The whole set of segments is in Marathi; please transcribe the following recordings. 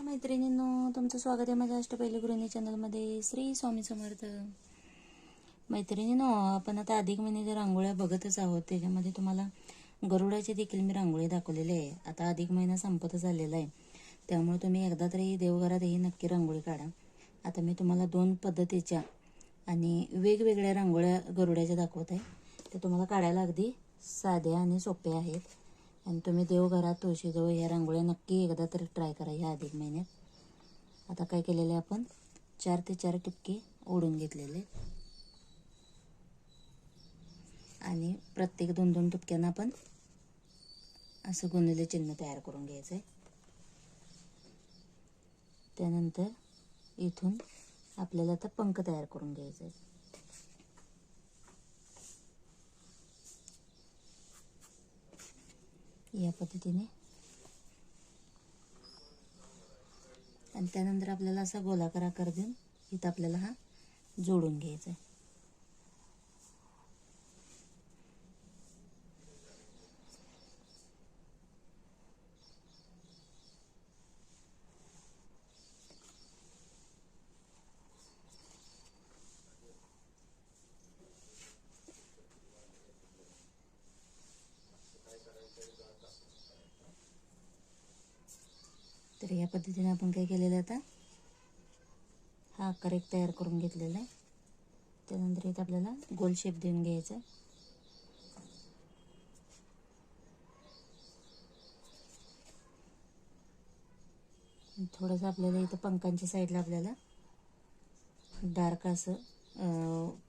मैत्रिणींनो, तुमचं स्वागत आहे माझ्या अष्टपैलू गृहिणी चॅनलमध्ये. श्री स्वामी समर्थ. मैत्रिणींनो, आपण आता अधिक महिन्याच्या रांगोळ्या बघतच आहोत. त्याच्यामध्ये तुम्हाला गरुडाची देखील मी रांगोळी दाखवलेली आहे. आता अधिक महिना संपतच आलेला आहे, त्यामुळे तुम्ही एकदा तरी देवघरातही नक्की रांगोळी काढा. आता मी तुम्हाला 2 पद्धतीच्या आणि वेगवेगळ्या रांगोळ्या गरुडाच्या दाखवत आहे. ते तुम्हाला काढायला अगदी साध्या आणि सोप्या आहेत. आणि तुम्ही देवघरात तुळशीजवळ या रांगोळ्या नक्की एकदा तरी ट्राय करा ह्या अधिक महिन्यात. आता काय केलेले आपण 4 ते 4 टिपके ओढून घेतलेले आणि प्रत्येक 2-2 टिपक्यांना आपण असं गुंडले चिन्ह तयार करून घ्यायचं आहे. त्यानंतर इथून आपल्याला आता पंख तयार करून घ्यायचा आहे. या पद्धतीने. आणि त्यानंतर आपल्याला असा गोलाकार आकार देऊन इथं आपल्याला हा जोडून घ्यायचा आहे. तर या पद्धतीने आपण काय केलेलं आता हा आकार एक तयार करून घेतलेला आहे. त्यानंतर इथं आपल्याला गोल शेप देऊन घ्यायचा आहे. थोडंसं आपल्याला इथं पंखांच्या साईडला आपल्याला डार्क असं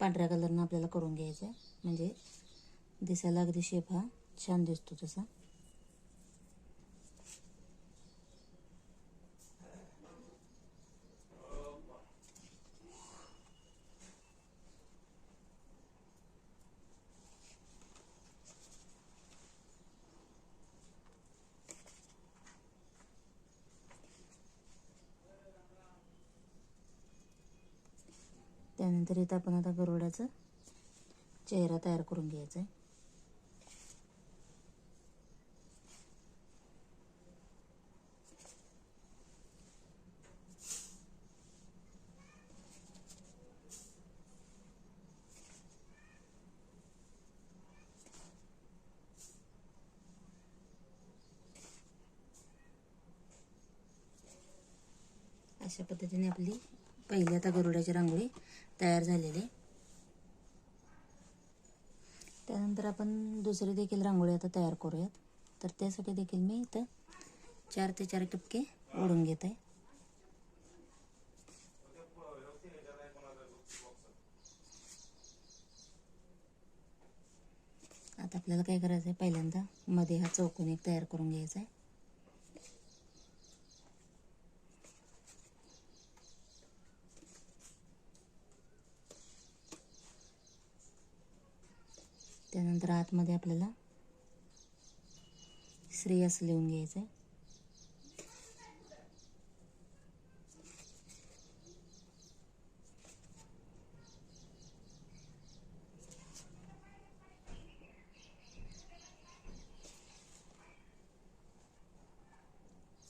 पांढऱ्या कलरनं आपल्याला करून घ्यायचं आहे, म्हणजे दिसायला अगदी शेप हा छान दिसतो तसा. त्यानंतर इथं आपण आता गरुडाचा चेहरा तयार करून घ्यायचा आहे. अशा पद्धतीने आपली पहिली आता गरुडाची रांगोळी तयार झालेली. त्यानंतर आपण दुसरी देखील रांगोळी आता तयार करूयात. तर त्यासाठी देखील मी इथं 4 ते 4 टिपके ओढून घेत आहे. आता आपल्याला काय करायचं आहे, पहिल्यांदा मध्ये हा चौकोन एक तयार करून घ्यायचा आहे. त्यानंतर आतमध्ये आपल्याला श्री असं लिहून घ्यायचं आहे.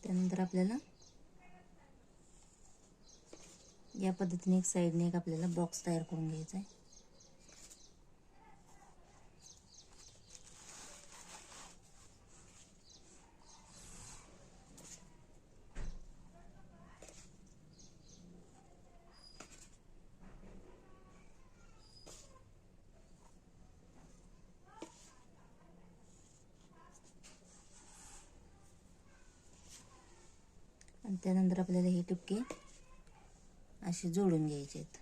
त्यानंतर आपल्याला या पद्धतीने एक साईडने एक आपल्याला बॉक्स तयार करून घ्यायचा आहे. आणि त्यानंतर आपल्याला हे टिपके असे जोडून घ्यायचे आहेत.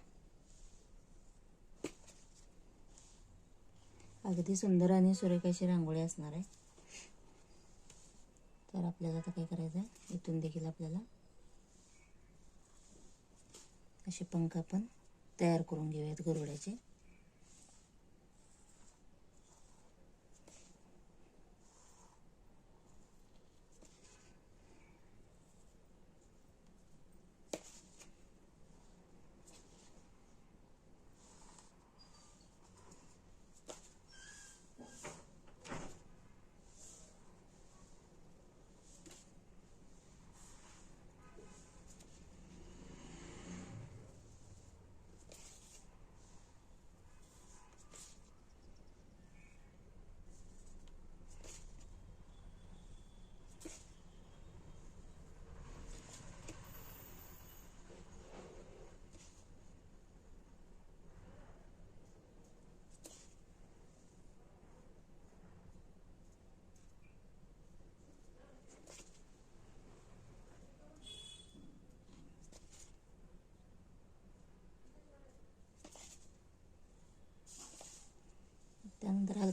अगदी सुंदर आणि सुरेख अशी रांगोळी असणार आहे. तर आपल्याला आता काय करायचं आहे, इथून देखील आपल्याला असे पंख आपण तयार करून घेऊयात गरुडाचे.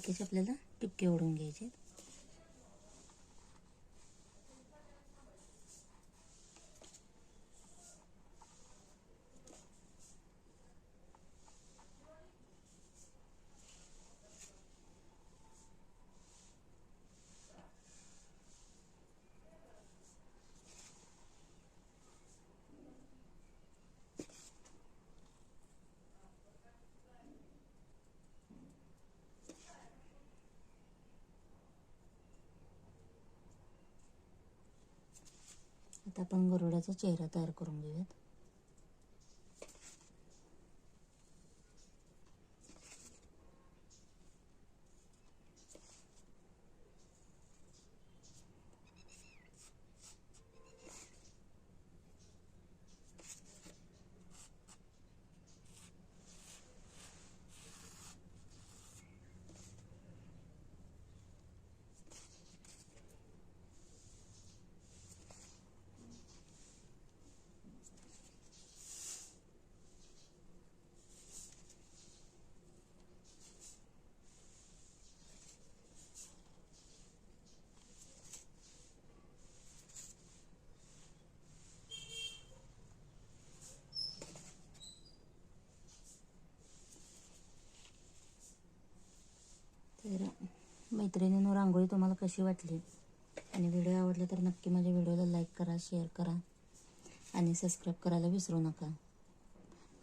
हलकेच आपल्याला टिपके ओढून घ्यायचे. आता आपण गरुडाचा चेहरा तयार करून घेऊयात. तर मैत्रिणींनो, रांगोळी तुम्हाला कशी वाटली आणि व्हिडिओ आवडला तर नक्की माझ्या व्हिडिओला लाईक करा, शेअर करा आणि सबस्क्राईब करायला विसरू नका.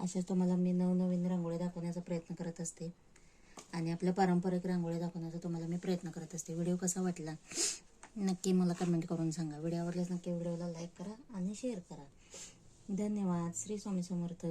अशाच तुम्हाला मी नवनवीन रांगोळी दाखवण्याचा प्रयत्न करत असते आणि आपल्या पारंपरिक रांगोळी दाखवण्याचा तुम्हाला मी प्रयत्न करत असते. व्हिडिओ कसा वाटला नक्की मला कमेंट करून सांगा. व्हिडिओ आवडल्यास नक्की व्हिडिओला लाईक करा आणि शेअर करा. धन्यवाद. श्री स्वामी समर्थ.